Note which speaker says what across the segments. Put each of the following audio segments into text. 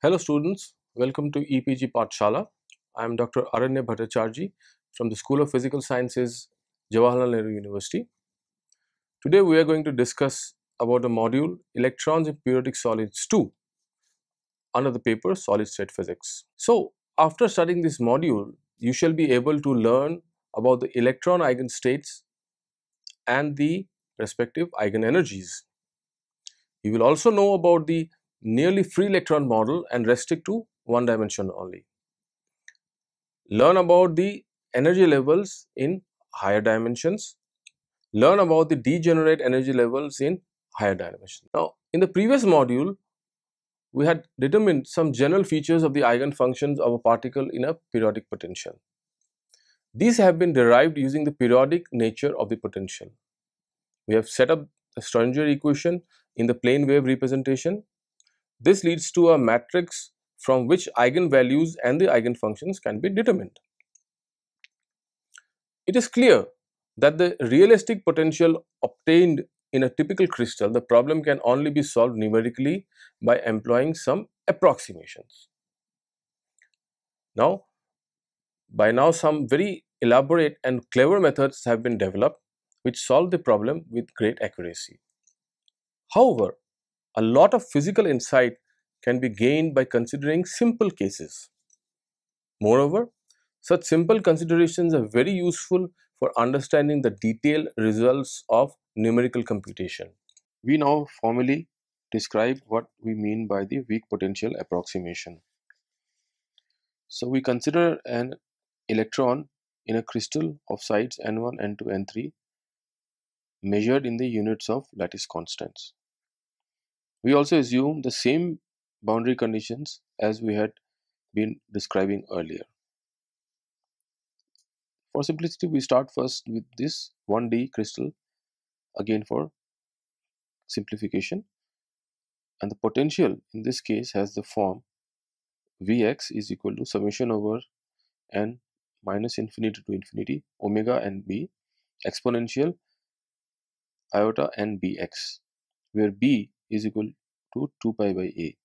Speaker 1: Hello students, welcome to EPG Pathshala. I am Dr. Aranya Bhattacharjee from the School of Physical Sciences, Jawaharlal Nehru University. Today we are going to discuss about the module Electrons in Periodic Solids 2 under the paper Solid State Physics. So after studying this module, you shall be able to learn about the electron eigenstates and the respective eigenenergies. You will also know about the nearly free electron model and restrict to one dimension only. Learn about the energy levels in higher dimensions, learn about the degenerate energy levels in higher dimensions. Now, in the previous module, we had determined some general features of the eigenfunctions of a particle in a periodic potential. These have been derived using the periodic nature of the potential. We have set up the Schrödinger equation in the plane wave representation. This leads to a matrix from which eigenvalues and the eigenfunctions can be determined. It is clear that the realistic potential obtained in a typical crystal, the problem can only be solved numerically by employing some approximations. Now, by now some very elaborate and clever methods have been developed which solve the problem with great accuracy. However, a lot of physical insight can be gained by considering simple cases. Moreover, such simple considerations are very useful for understanding the detailed results of numerical computation. We now formally describe what we mean by the weak potential approximation. So we consider an electron in a crystal of sides n1, n2, n3 measured in the units of lattice constants. We also assume the same boundary conditions as we had been describing earlier. For simplicity, we start first with this 1D crystal, again for simplification, and the potential in this case has the form Vx is equal to summation over n minus infinity to infinity omega n b exponential iota n bx, where b is equal to 2 pi by a.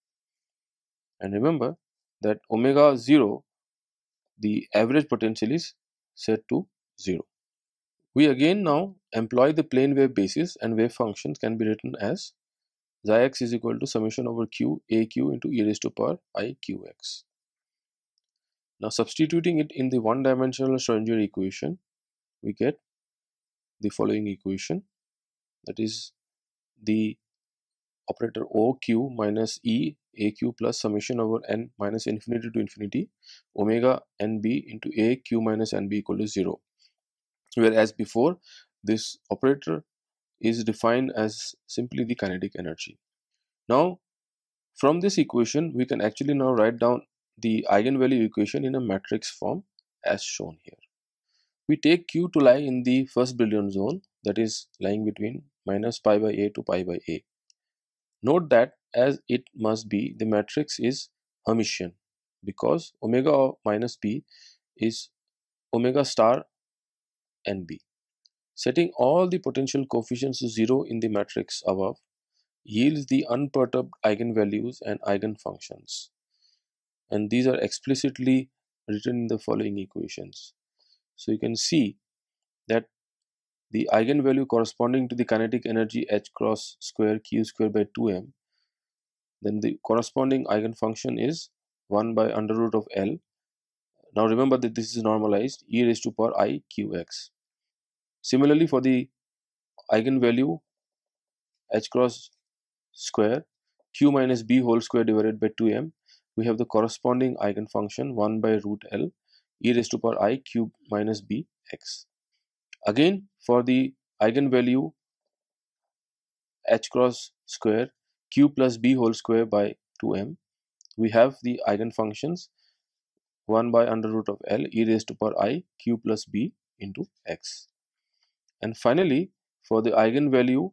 Speaker 1: And remember that omega 0, the average potential is set to 0. We again now employ the plane wave basis, and wave functions can be written as xi x is equal to summation over q aq into e raised to power I qx. Now substituting it in the one-dimensional Schrödinger equation, we get the following equation, that is the operator OQ minus E AQ plus summation over n minus infinity to infinity omega NB into AQ minus NB equal to 0. Whereas before, this operator is defined as simply the kinetic energy. Now from this equation, we can actually now write down the eigenvalue equation in a matrix form as shown here. We take Q to lie in the first Brillouin zone, that is lying between minus pi by a to pi by a. Note that as it must be, the matrix is Hermitian because omega minus b is omega star nb. Setting all the potential coefficients to 0 in the matrix above yields the unperturbed eigenvalues and eigenfunctions, and these are explicitly written in the following equations. So you can see that the eigenvalue corresponding to the kinetic energy h cross square q square by 2m, then the corresponding eigenfunction is 1 by under root of L. Now remember that this is normalized e raised to power I qx. Similarly, for the eigenvalue h cross square q minus b whole square divided by 2m, we have the corresponding eigenfunction 1 by root L e raised to power I cube minus b x. Again, for the eigenvalue h cross square q plus b whole square by 2m, we have the eigenfunctions 1 by under root of L e raised to power I q plus b into x. And finally, for the eigenvalue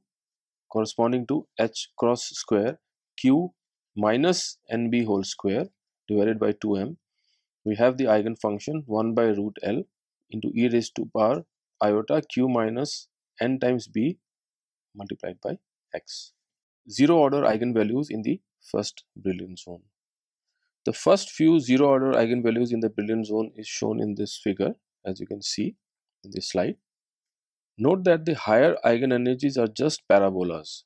Speaker 1: corresponding to h cross square q minus nb whole square divided by 2m, we have the eigenfunction 1 by root L into e raised to power iota q minus n times b multiplied by x. Zero order eigenvalues in the first Brillouin zone. The first few zero order eigenvalues in the brilliant zone is shown in this figure, as you can see in this slide. Note that the higher eigenenergies are just parabolas,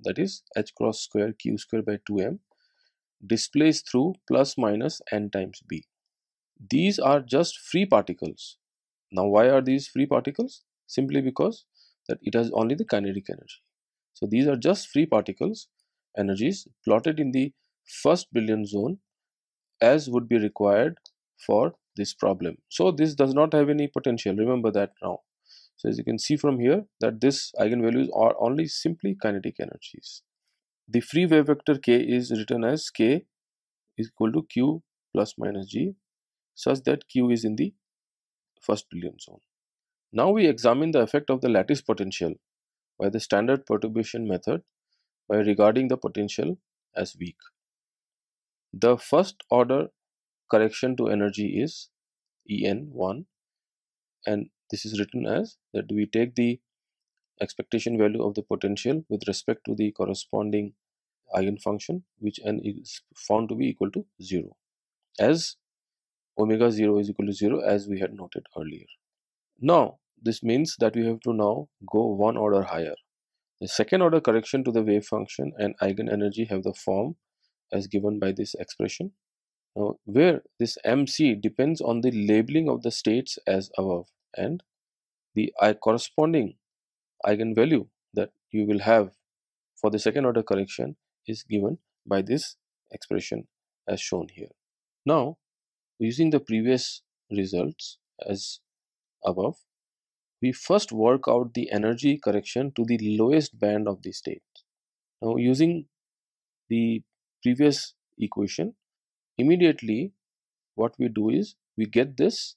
Speaker 1: that is h cross square q square by 2m displaced through plus minus n times b. These are just free particles. Now why are these free particles? Simply because that it has only the kinetic energy. So these are just free particles energies plotted in the first brilliant zone as would be required for this problem. So this does not have any potential, remember that now. So as you can see from here that this eigenvalues are only simply kinetic energies. The free wave vector k is written as k is equal to q plus minus g such that q is in the first brilliant zone. Now we examine the effect of the lattice potential by the standard perturbation method by regarding the potential as weak. The first order correction to energy is En1, and this is written as that we take the expectation value of the potential with respect to the corresponding eigenfunction which n is found to be equal to 0 as omega 0 is equal to 0 as we had noted earlier. Now this means that we have to now go one order higher. The second order correction to the wave function and eigenenergy have the form as given by this expression. Now, where this MC depends on the labeling of the states as above, and the corresponding eigenvalue that you will have for the second order correction is given by this expression as shown here. Now, using the previous results as above, we first work out the energy correction to the lowest band of the state. Now, using the previous equation, immediately what we do is we get this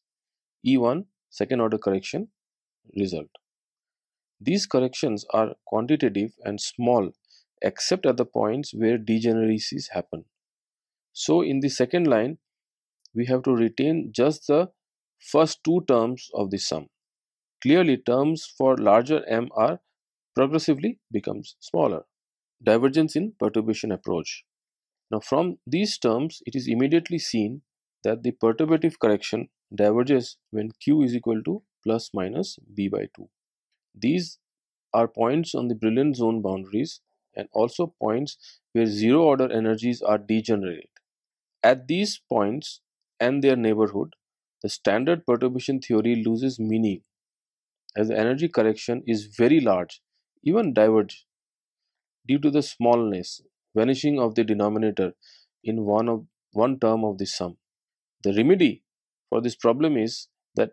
Speaker 1: E1 second order correction result. These corrections are quantitative and small except at the points where degeneracies happen. So in the second line we have to retain just the first two terms of the sum. Clearly terms for larger m are progressively becomes smaller. Divergence in perturbation approach. Now from these terms it is immediately seen that the perturbative correction diverges when q is equal to plus minus b by 2. These are points on the brilliant zone boundaries and also points where zero order energies are degenerate. At these points and their neighborhood, the standard perturbation theory loses meaning as the energy correction is very large, even diverge, due to the smallness, vanishing of the denominator in one term of the sum. The remedy for this problem is that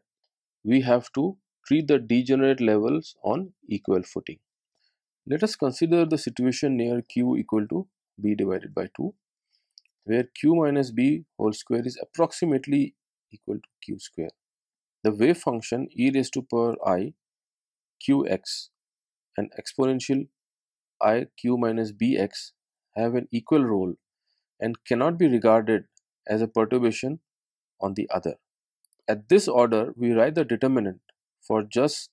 Speaker 1: we have to treat the degenerate levels on equal footing. Let us consider the situation near q equal to b divided by 2, where q minus b whole square is approximately equal to q square. The wave function e raised to power I qx and exponential I q minus bx have an equal role and cannot be regarded as a perturbation on the other. At this order, we write the determinant for just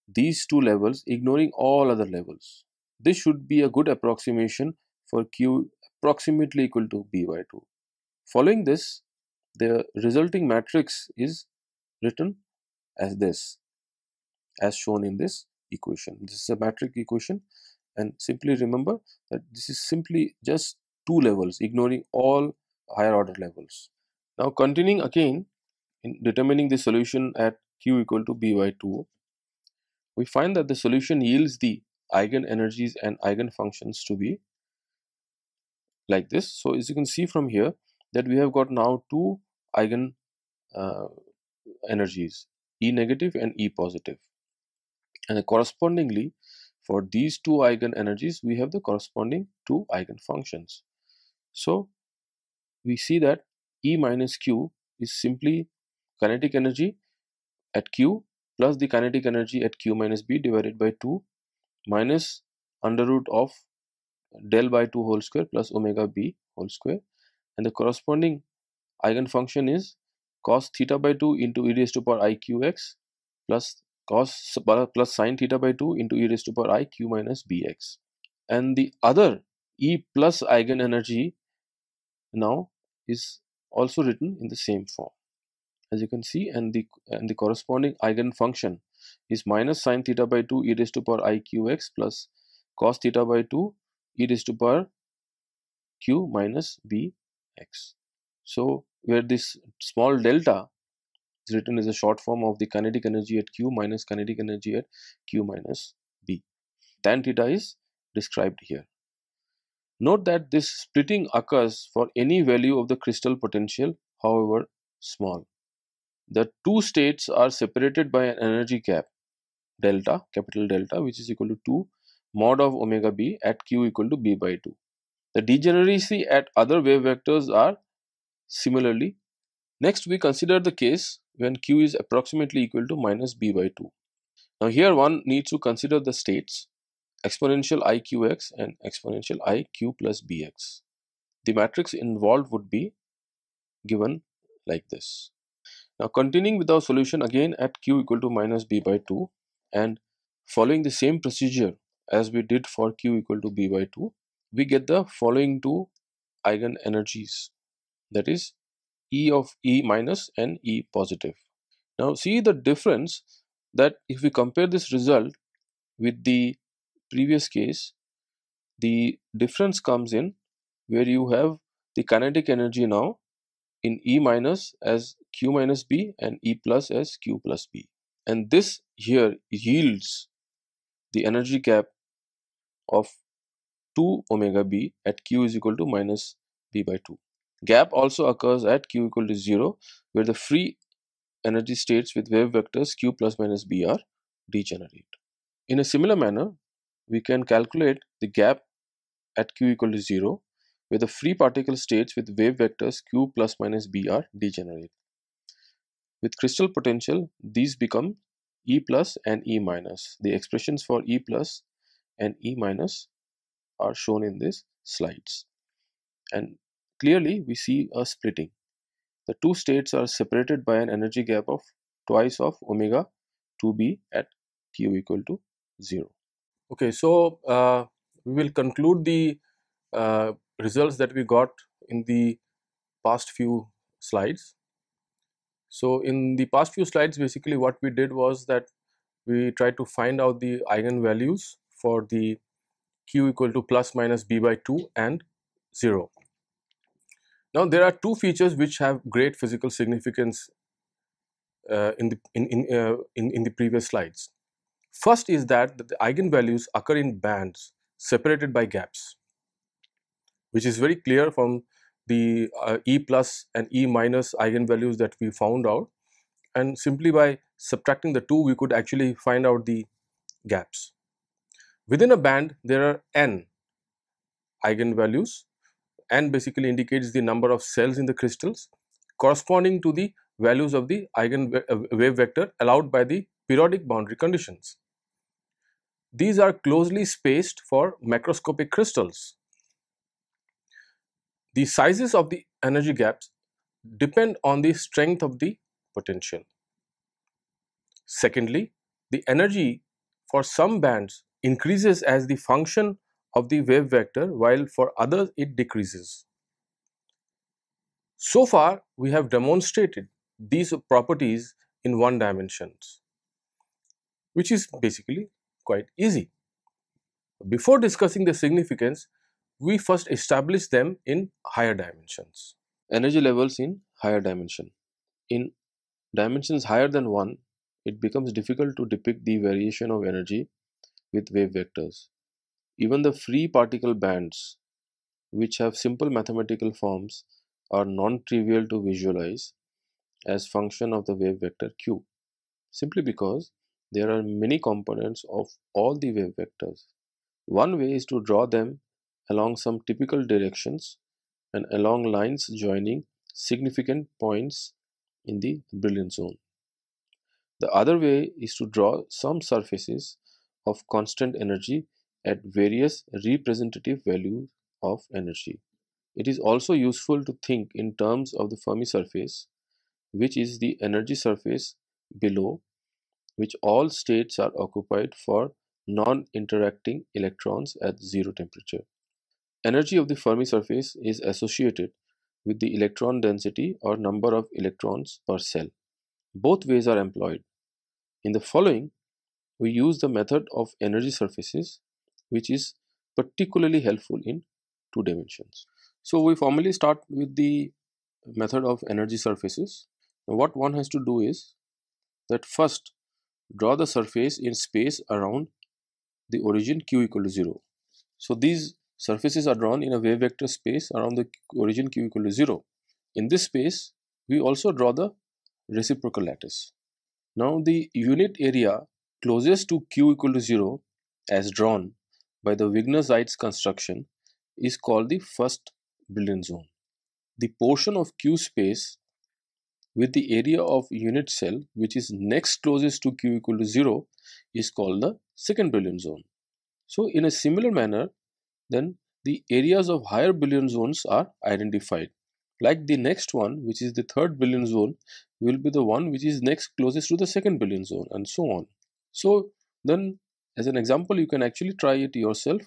Speaker 1: these two levels, ignoring all other levels. This should be a good approximation for q approximately equal to b by 2. Following this, the resulting matrix is written as this, as shown in this equation. This is a matrix equation, and simply remember that this is simply just two levels, ignoring all higher order levels. Now continuing again in determining the solution at q equal to b by 2, we find that the solution yields the eigenenergies and eigenfunctions to be like this. So as you can see from here that we have got now two eigen energies, E negative and E positive, and correspondingly for these two eigenenergies we have the corresponding two eigenfunctions. So we see that E minus q is simply kinetic energy at q plus the kinetic energy at q minus b divided by 2 minus under root of del by 2 whole square plus omega b whole square, and the corresponding eigenfunction is cos theta by 2 into e raised to power I qx plus plus sin theta by 2 into e raised to power I q minus bx. And the other E plus eigenenergy now is also written in the same form, as you can see, and the corresponding eigenfunction is minus sine theta by 2 e raised to power I qx plus cos theta by 2 e raised to power q minus bx. So where this small delta is written as a short form of the kinetic energy at q minus kinetic energy at q minus b. Tan theta is described here. Note that this splitting occurs for any value of the crystal potential, however small. The two states are separated by an energy gap delta, capital delta, which is equal to 2 mod of omega b at q equal to b by 2. The degeneracy at other wave vectors are similarly. Next, we consider the case when q is approximately equal to minus b by 2. Now here one needs to consider the states exponential iqx and exponential iq plus bx. The matrix involved would be given like this. Now continuing with our solution again at q equal to minus b by 2 and following the same procedure as we did for q equal to b by 2, we get the following two eigen energies, that is E of E minus and E positive. Now see the difference, that if we compare this result with the previous case, the difference comes in where you have the kinetic energy now in E minus as Q minus B and E plus as Q plus B, and this here yields the energy gap of 2 omega B at Q is equal to minus B by 2. Gap also occurs at Q equal to 0, where the free energy states with wave vectors Q plus minus B are degenerate. In a similar manner, we can calculate the gap at Q equal to 0, where the free particle states with wave vectors Q plus minus B are degenerate. With crystal potential, these become E plus and E minus. The expressions for E plus and E minus are shown in these slides. And clearly we see a splitting. The two states are separated by an energy gap of twice of omega 2b at q equal to 0. Okay, so we will conclude the results that we got in the past few slides. So in the past few slides, basically what we did was that we tried to find out the eigenvalues for the q equal to plus minus b by 2 and 0. Now there are two features which have great physical significance in the previous slides. First is that the eigenvalues occur in bands separated by gaps, which is very clear from the E plus and E minus eigenvalues that we found out, and simply by subtracting the two we could actually find out the gaps. Within a band there are n eigenvalues. N basically indicates the number of cells in the crystals corresponding to the values of the wave vector allowed by the periodic boundary conditions. These are closely spaced for macroscopic crystals. The sizes of the energy gaps depend on the strength of the potential. Secondly, the energy for some bands increases as the function of the wave vector, while for others it decreases. So far, we have demonstrated these properties in one dimensions, which is basically quite easy. Before discussing the significance, we first establish them in higher dimensions. Energy levels in higher dimension. In dimensions higher than 1, it becomes difficult to depict the variation of energy with wave vectors. Even the free particle bands, which have simple mathematical forms, are non-trivial to visualize as function of the wave vector q, simply because there are many components of all the wave vectors. One way is to draw them along some typical directions and along lines joining significant points in the brilliant zone. The other way is to draw some surfaces of constant energy at various representative values of energy. It is also useful to think in terms of the Fermi surface, which is the energy surface below which all states are occupied for non-interacting electrons at zero temperature. Energy of the Fermi surface is associated with the electron density or number of electrons per cell. Both ways are employed. In the following, we use the method of energy surfaces, which is particularly helpful in 2 dimensions. So we formally start with the method of energy surfaces. Now what one has to do is that first draw the surface in space around the origin q equal to 0. So these surfaces are drawn in a wave vector space around the origin q equal to 0. In this space, we also draw the reciprocal lattice. Now the unit area closest to q equal to 0 as drawn by the Wigner-Seitz construction is called the first Brillouin zone. The portion of q space with the area of unit cell which is next closest to q equal to 0 is called the second Brillouin zone. So in a similar manner, then the areas of higher Brillouin zones are identified. Like the next one, which is the third Brillouin zone, will be the one which is next closest to the second Brillouin zone, and so on. So then, as an example, you can actually try it yourself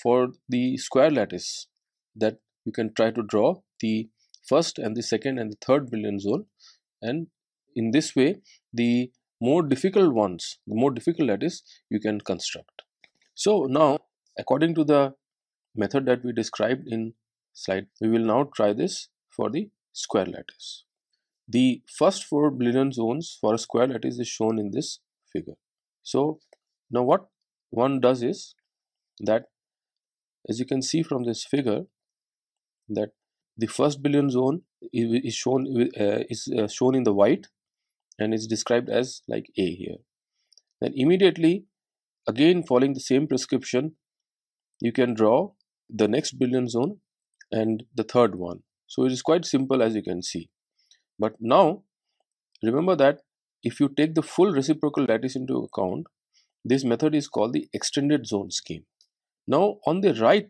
Speaker 1: for the square lattice, that you can try to draw the first and the second and the third Brillouin zone, and in this way, the more difficult ones, the more difficult lattice you can construct. So now, according to the method that we described in slide, we will now try this for the square lattice. The first 4 Brillouin zones for a square lattice is shown in this figure. So now what one does is that, as you can see from this figure, that the first Brillouin zone is shown in the white and is described as like A here. Then immediately, again following the same prescription, you can draw the next Brillouin zone and the third one. So it is quite simple, as you can see. But now remember that if you take the full reciprocal lattice into account, this method is called the extended zone scheme. Now on the right,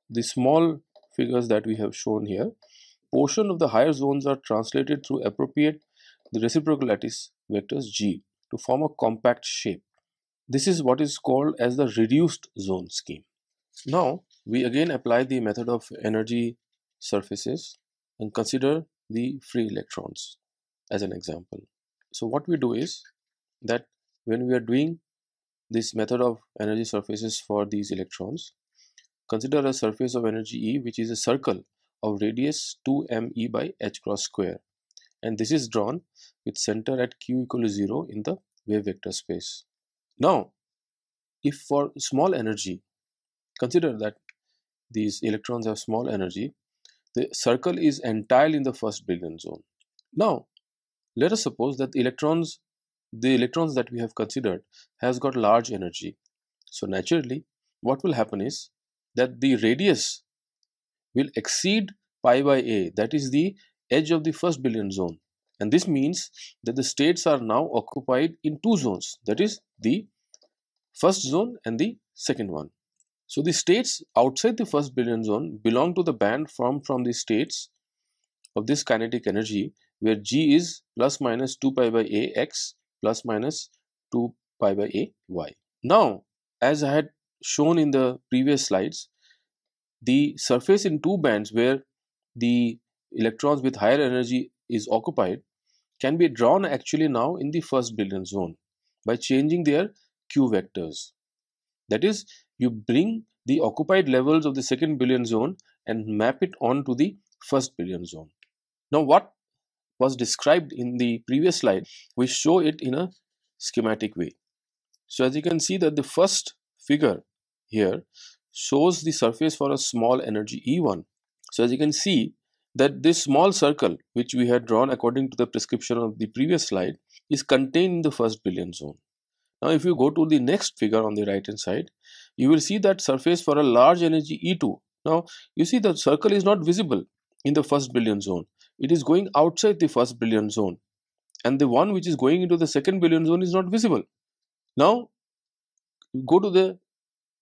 Speaker 1: the small figures that we have shown here, portion of the higher zones are translated through appropriate the reciprocal lattice vectors G to form a compact shape. This is what is called as the reduced zone scheme. Now we again apply the method of energy surfaces and consider the free electrons as an example. So what we do is that when we are doing this method of energy surfaces for these electrons, consider a surface of energy E which is a circle of radius 2me by h cross square, and this is drawn with center at q equal to 0 in the wave vector space. Now if for small energy, consider that these electrons have small energy, the circle is entirely in the first Brillouin zone. Now let us suppose that the electrons that we have considered has got large energy. So naturally what will happen is that the radius will exceed pi by a, that is the edge of the first Brillouin zone, and this means that the states are now occupied in two zones, that is the first zone and the second one. So the states outside the first Brillouin zone belong to the band formed from the states of this kinetic energy, where G is plus minus 2 pi by a x plus minus 2 pi by a y. Now, as I had shown in the previous slides, the surface in two bands where the electrons with higher energy is occupied can be drawn actually now in the first Brillouin zone by changing their q vectors. That is, you bring the occupied levels of the second Brillouin zone and map it on to the first Brillouin zone. Now what was described in the previous slide, we show it in a schematic way. So as you can see that the first figure here shows the surface for a small energy E1. So as you can see that this small circle which we had drawn according to the prescription of the previous slide is contained in the first Brillouin zone. Now if you go to the next figure on the right hand side, you will see that surface for a large energy E2. Now you see the circle is not visible in the first Brillouin zone. It is going outside the first Brillouin zone, and the one which is going into the second Brillouin zone is not visible. Now go to the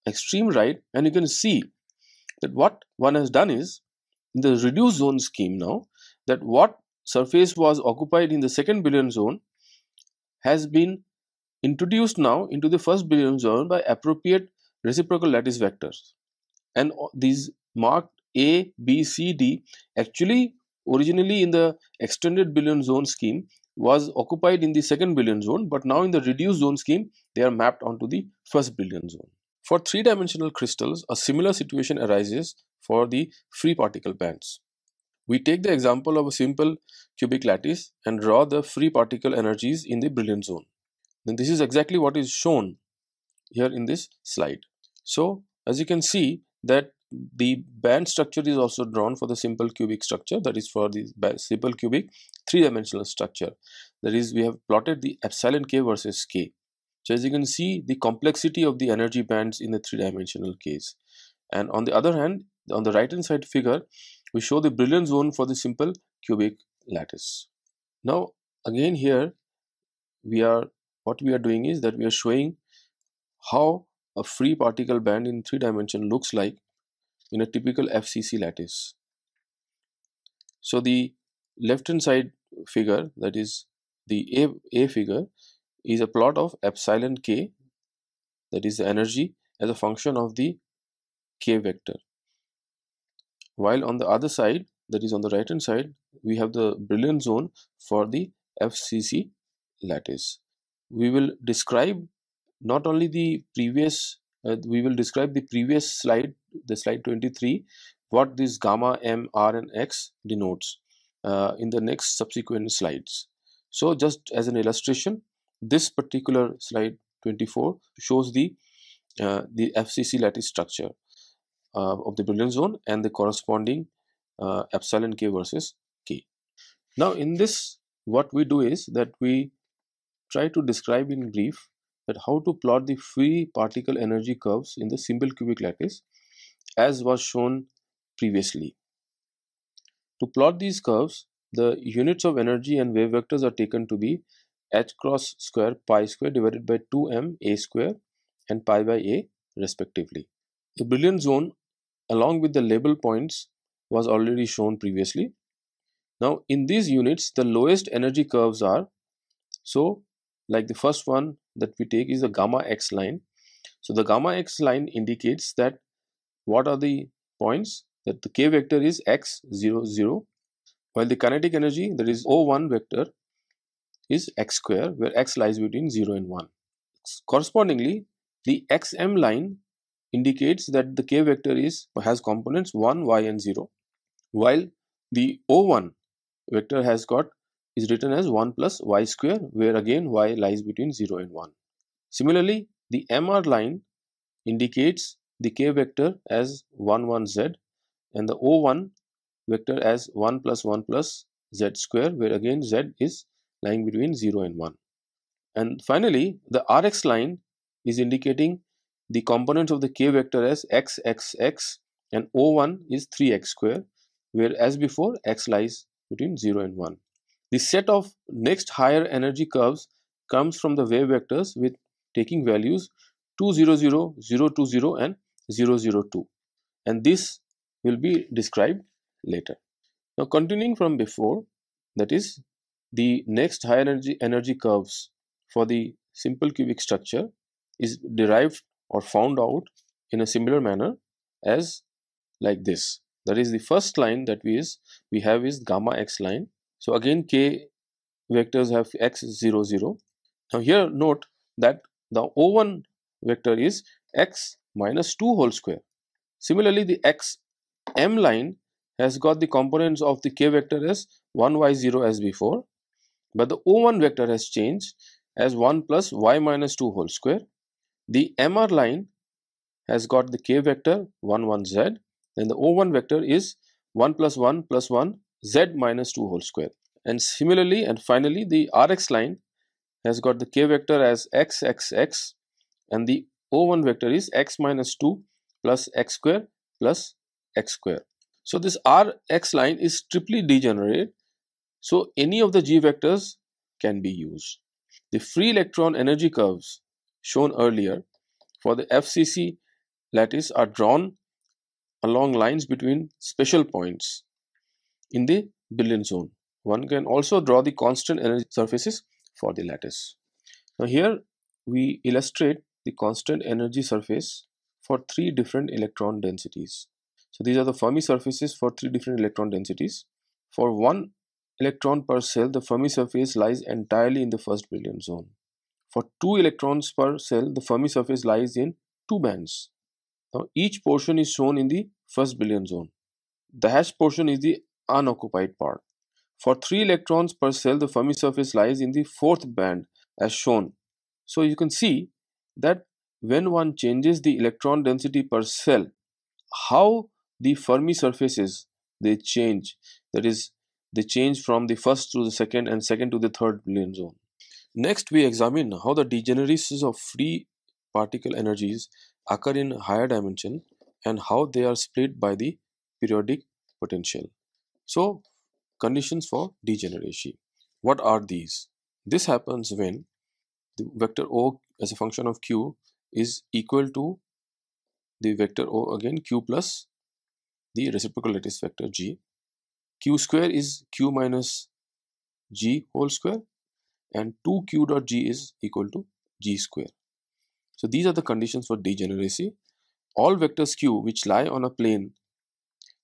Speaker 1: extreme right and you can see that what one has done is, in the reduced zone scheme now, that what surface was occupied in the second Brillouin zone has been introduced now into the first Brillouin zone by appropriate reciprocal lattice vectors, and these marked A, B, C, D actually originally in the extended billion zone scheme was occupied in the second billion zone, but now in the reduced zone scheme they are mapped onto the first billion zone. For three-dimensional crystals, a similar situation arises for the free particle bands. We take the example of a simple cubic lattice and draw the free particle energies in the brilliant zone. Then this is exactly what is shown here in this slide. So as you can see that the band structure is also drawn for the simple cubic structure, that is for the simple cubic three-dimensional structure. That is, we have plotted the epsilon k versus k. So as you can see the complexity of the energy bands in the three-dimensional case. And on the other hand, on the right hand side figure, we show the brilliant zone for the simple cubic lattice. Now again here what we are doing is that we are showing how a free particle band in 3 dimension looks like in a typical FCC lattice. So the left hand side figure, that is the A figure, is a plot of epsilon k, that is the energy as a function of the k vector, while on the other side, that is on the right hand side, we have the brilliant zone for the FCC lattice. We will describe not only the previous we will describe the previous slide, the slide 23, what this gamma, m, r and x denotes in the next subsequent slides. So just as an illustration, this particular slide 24 shows the FCC lattice structure of the brilliant zone and the corresponding epsilon k versus k. Now in this, what we do is that we try to describe in brief that how to plot the free particle energy curves in the simple cubic lattice as was shown previously. To plot these curves, the units of energy and wave vectors are taken to be h cross square pi square divided by 2m a square and pi by a respectively. The brilliant zone along with the label points was already shown previously. Now in these units, the lowest energy curves are, so like the first one that we take is the gamma x line. So the gamma x line indicates that what are the points, that the k vector is x 0 0, while the kinetic energy, that is O1 vector, is x square, where x lies between 0 and 1. Correspondingly, the xm line indicates that the k vector has components 1, y and 0, while the O1 vector is written as 1 plus y square, where again y lies between 0 and 1. Similarly, the mr line indicates the k vector as 1 1 z and the O1 vector as 1 plus z square, where again z is lying between 0 and 1. And finally, the Rx line is indicating the components of the k vector as x x x and O1 is 3x square, where as before x lies between 0 and 1. The set of next higher energy curves comes from the wave vectors with taking values 2 0 0, 0 2 0 and 0 0 2, and this will be described later. Now continuing from before, that is the next higher energy curves for the simple cubic structure is derived or found out in a similar manner as like this. That is, the first line that we have is gamma x line. So again k vectors have x 0 0. Now here note that the O1 vector is x minus 2 whole square. Similarly, the xm line has got the components of the k vector as 1y0 as before, but the O1 vector has changed as 1 plus y minus 2 whole square. The mr line has got the k vector 1 1 z, and the O1 vector is 1 plus 1 plus 1 z minus 2 whole square. And similarly and finally, the Rx line has got the k vector as x x x, and the O1 vector is x minus 2 plus x square plus x square. So this Rx line is triply degenerate, so any of the g vectors can be used. The free electron energy curves shown earlier for the FCC lattice are drawn along lines between special points in the billion zone. One can also draw the constant energy surfaces for the lattice. Now here we illustrate the constant energy surface for three different electron densities. So these are the Fermi surfaces for 3 different electron densities. For 1 electron per cell, the Fermi surface lies entirely in the first billion zone. For 2 electrons per cell, the Fermi surface lies in 2 bands. Now each portion is shown in the first billion zone. The hashed portion is the unoccupied part. For 3 electrons per cell, the Fermi surface lies in the 4th band as shown. So you can see that when one changes the electron density per cell, how the Fermi surfaces they change, that is, they change from the first to the second and second to the third billion zone. Next, we examine how the degeneracies of free particle energies occur in higher dimension and how they are split by the periodic potential. So, conditions for degeneration. What are these? This happens when the vector O as a function of Q is equal to the vector O again Q plus the reciprocal lattice vector G. Q square is Q minus G whole square and 2Q dot G is equal to G square. So these are the conditions for degeneracy. All vectors Q which lie on a plane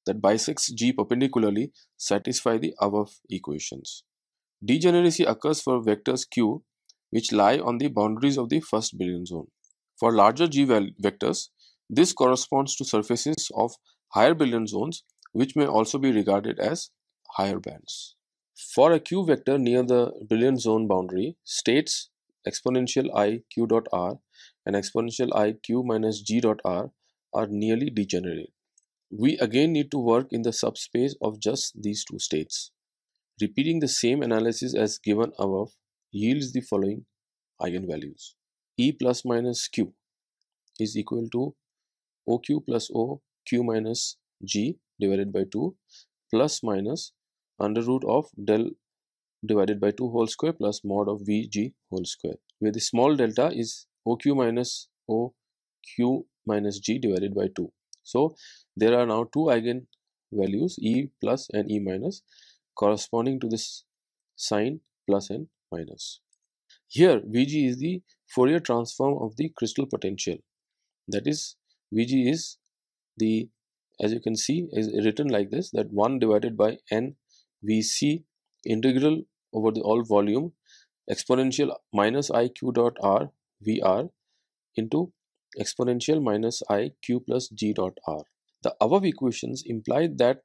Speaker 1: that bisects G perpendicularly satisfy the above equations. Degeneracy occurs for vectors Q which lie on the boundaries of the first billion zone. For larger G vectors, this corresponds to surfaces of higher billion zones which may also be regarded as higher bands. For a Q vector near the billion zone boundary, states exponential I Q dot R and exponential I Q minus G dot R are nearly degenerate. We again need to work in the subspace of just these two states. Repeating the same analysis as given above yields the following eigenvalues. E plus minus Q is equal to OQ plus O Q minus G divided by 2 plus minus under root of del divided by 2 whole square plus mod of Vg whole square, where the small delta is OQ minus OQ minus G divided by 2. So there are now two eigenvalues E plus and E minus corresponding to this sign plus and minus. Here Vg is the Fourier transform of the crystal potential, that is Vg is the, as you can see, is written like this, that 1 divided by n Vc integral over the all volume exponential minus I Q dot R Vr into exponential minus I Q plus G dot R. The above equations imply that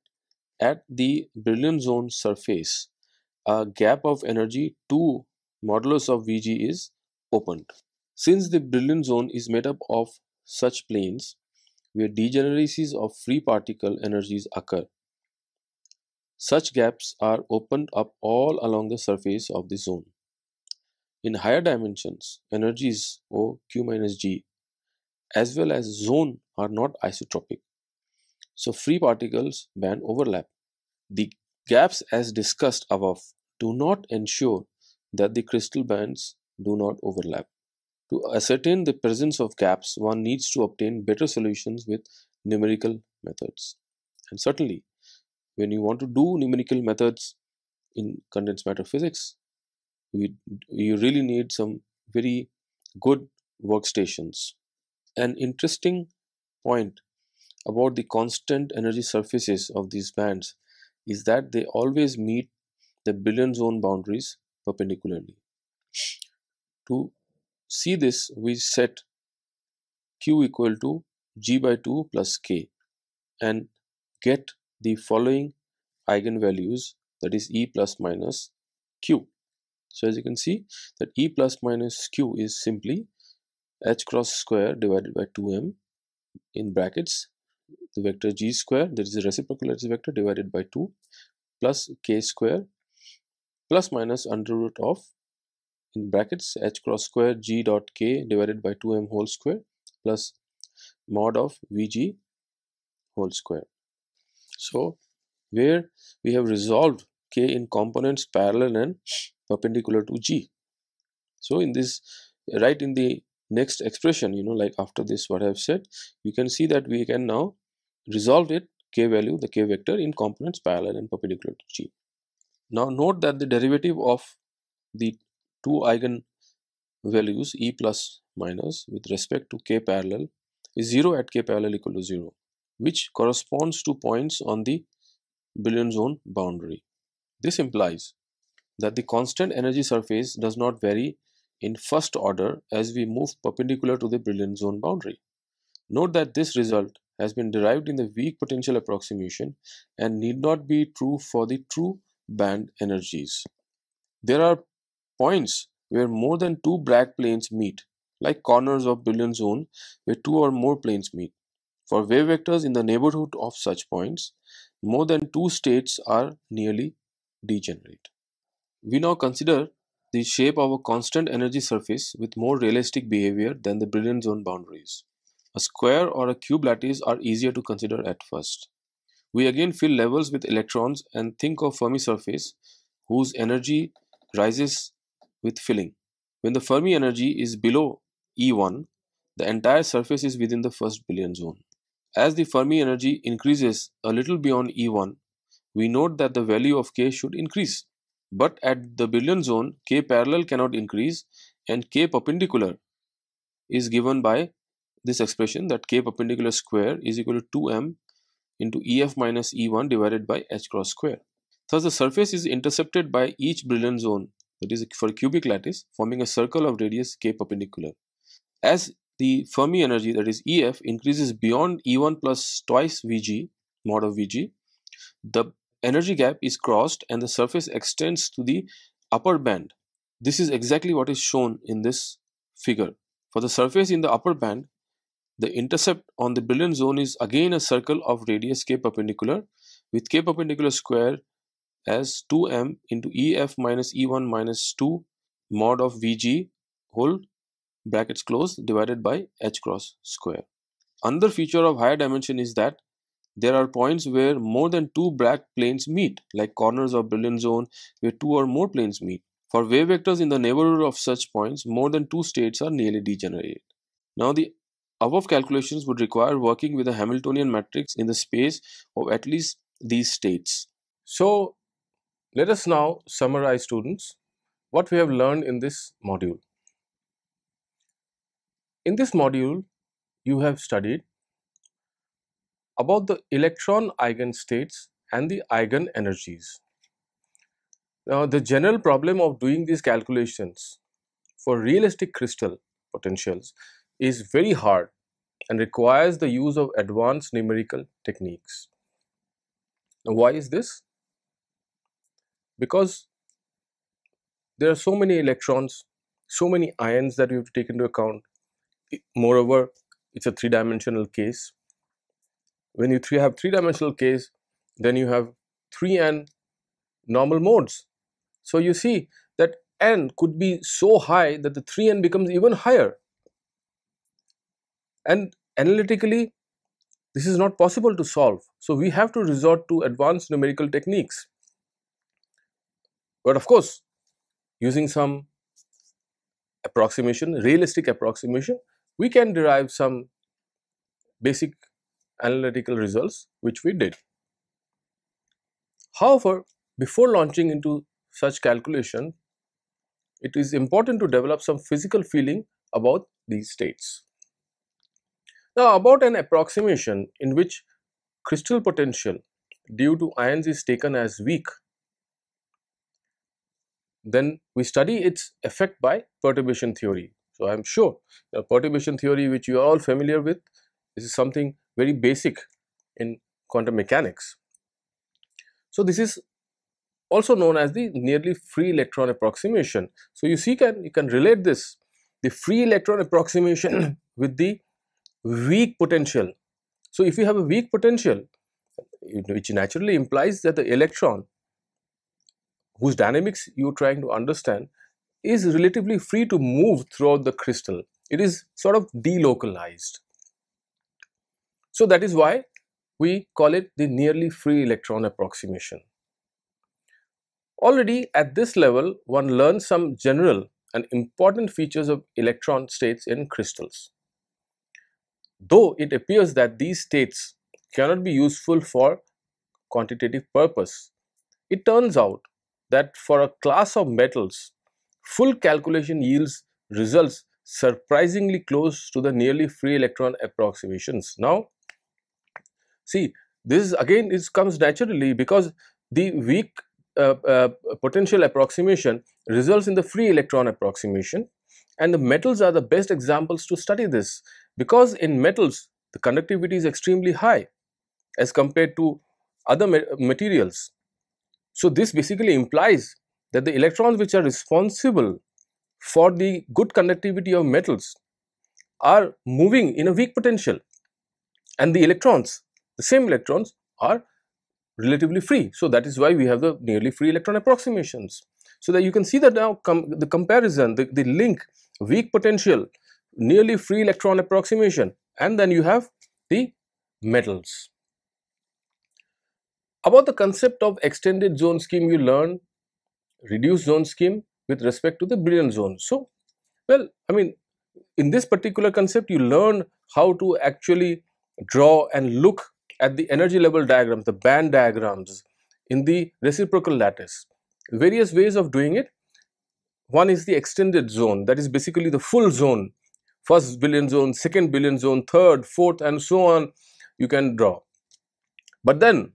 Speaker 1: at the Brillouin zone surface, a gap of energy 2 modulus of Vg is opened. Since the Brillouin zone is made up of such planes where degeneracies of free particle energies occur, such gaps are opened up all along the surface of the zone. In higher dimensions, energies O Q minus G as well as zone are not isotropic, so free particles band overlap. The gaps as discussed above do not ensure that the crystal bands do not overlap. To ascertain the presence of gaps, one needs to obtain better solutions with numerical methods. And certainly, when you want to do numerical methods in condensed matter physics, you really need some very good workstations. An interesting point about the constant energy surfaces of these bands is that they always meet the billion zone boundaries perpendicularly. To see this, we set Q equal to G by 2 plus K and get the following eigenvalues, that is E plus minus Q. So as you can see that E plus minus Q is simply h cross square divided by 2m in brackets the vector G square, that is the reciprocal lattice vector, divided by 2 plus K square plus minus under root of in brackets h cross square G dot K divided by 2m whole square plus mod of Vg whole square. So where we have resolved K in components parallel and perpendicular to G. So in this, right in the next expression, like after this what I have said, you can see that we can now resolve it K value, the K vector, in components parallel and perpendicular to G. Now note that the derivative of the two eigen values E plus minus with respect to K parallel is 0 at K parallel equal to 0. which corresponds to points on the billion zone boundary. This implies that the constant energy surface does not vary in first order as we move perpendicular to the brilliant zone boundary. Note that this result has been derived in the weak potential approximation and need not be true for the true band energies. There are points where more than two Bragg planes meet, like corners of billion zone where two or more planes meet. For wave vectors in the neighborhood of such points, more than two states are nearly degenerate. We now consider the shape of a constant energy surface with more realistic behavior than the brilliant zone boundaries. A square or a cube lattice are easier to consider at first. We again fill levels with electrons and think of Fermi surface whose energy rises with filling. When the Fermi energy is below E1, the entire surface is within the first billion zone. As the Fermi energy increases a little beyond E1, we note that the value of K should increase. But at the billion zone, K parallel cannot increase and K perpendicular is given by this expression that K perpendicular square is equal to 2m into EF minus E1 divided by H cross square. Thus, the surface is intercepted by each brilliant zone, that is for a cubic lattice, forming a circle of radius K perpendicular. As the Fermi energy, that is EF, increases beyond E1 plus twice Vg, mod of Vg, the energy gap is crossed and the surface extends to the upper band. This is exactly what is shown in this figure. For the surface in the upper band, the intercept on the brilliant zone is again a circle of radius K perpendicular with K perpendicular square as 2m into EF minus E1 minus 2 mod of Vg whole brackets closed divided by H cross square. Another feature of higher dimension is that there are points where more than two Bragg planes meet, like corners of brilliant zone where two or more planes meet. For wave vectors in the neighborhood of such points, more than two states are nearly degenerate. Now, the above calculations would require working with a Hamiltonian matrix in the space of at least these states. So, let us now summarize, students, what we have learned in this module. In this module, you have studied about the electron eigenstates and the eigenenergies. Now, the general problem of doing these calculations for realistic crystal potentials is very hard and requires the use of advanced numerical techniques. Now, why is this? Because there are so many electrons, so many ions that you have to take into account. Moreover, it's a three-dimensional case. When you have three-dimensional case, then you have 3n normal modes. So you see that n could be so high that the 3n becomes even higher. And analytically, this is not possible to solve. So we have to resort to advanced numerical techniques. But of course, using some approximation, realistic approximation, we can derive some basic analytical results, which we did. However, before launching into such calculation, it is important to develop some physical feeling about these states. Now, about an approximation in which crystal potential due to ions is taken as weak, then we study its effect by perturbation theory. So, I am sure the perturbation theory, which you are all familiar with, this is something very basic in quantum mechanics. So, this is also known as the nearly free electron approximation. So, you can relate this, the free electron approximation with the weak potential. So, if you have a weak potential, which naturally implies that the electron whose dynamics you are trying to understand is relatively free to move throughout the crystal. It is sort of delocalized. So, that is why we call it the nearly free electron approximation. Already at this level, one learns some general and important features of electron states in crystals. Though it appears that these states cannot be useful for quantitative purpose, it turns out that for a class of metals, full calculation yields results surprisingly close to the nearly free electron approximations. Now, See, this is again, it comes naturally because the weak potential approximation results in the free electron approximation, and the metals are the best examples to study this, because in metals the conductivity is extremely high as compared to other materials. So this basically implies that the electrons which are responsible for the good conductivity of metals are moving in a weak potential, and the electrons, the same electrons, are relatively free. So that is why we have the nearly free electron approximations. So that you can see that now the comparison, the link, weak potential, nearly free electron approximation, and then you have the metals. About the concept of extended zone scheme, you learn reduced zone scheme with respect to the brilliant zone. So, well, I mean, in this particular concept, you learn how to actually draw and look at the energy level diagrams, the band diagrams in the reciprocal lattice. Various ways of doing it. One is the extended zone, that is basically the full zone, first billion zone, second billion zone, third, fourth, and so on, you can draw. But then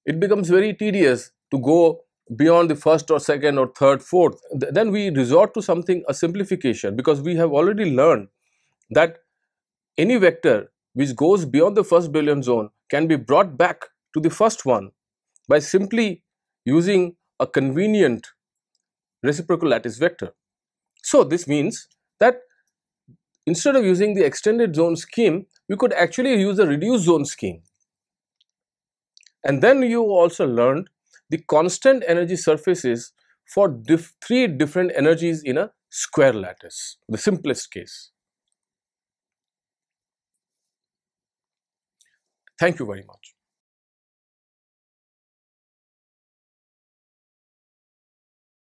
Speaker 1: it becomes very tedious to go beyond the first or second or third, fourth. Then we resort to something, a simplification, because we have already learned that any vector which goes beyond the first billion zone can be brought back to the first one by simply using a convenient reciprocal lattice vector. So this means that instead of using the extended zone scheme, we could actually use a reduced zone scheme. And then you also learned the constant energy surfaces for three different energies in a square lattice, the simplest case. Thank you very much.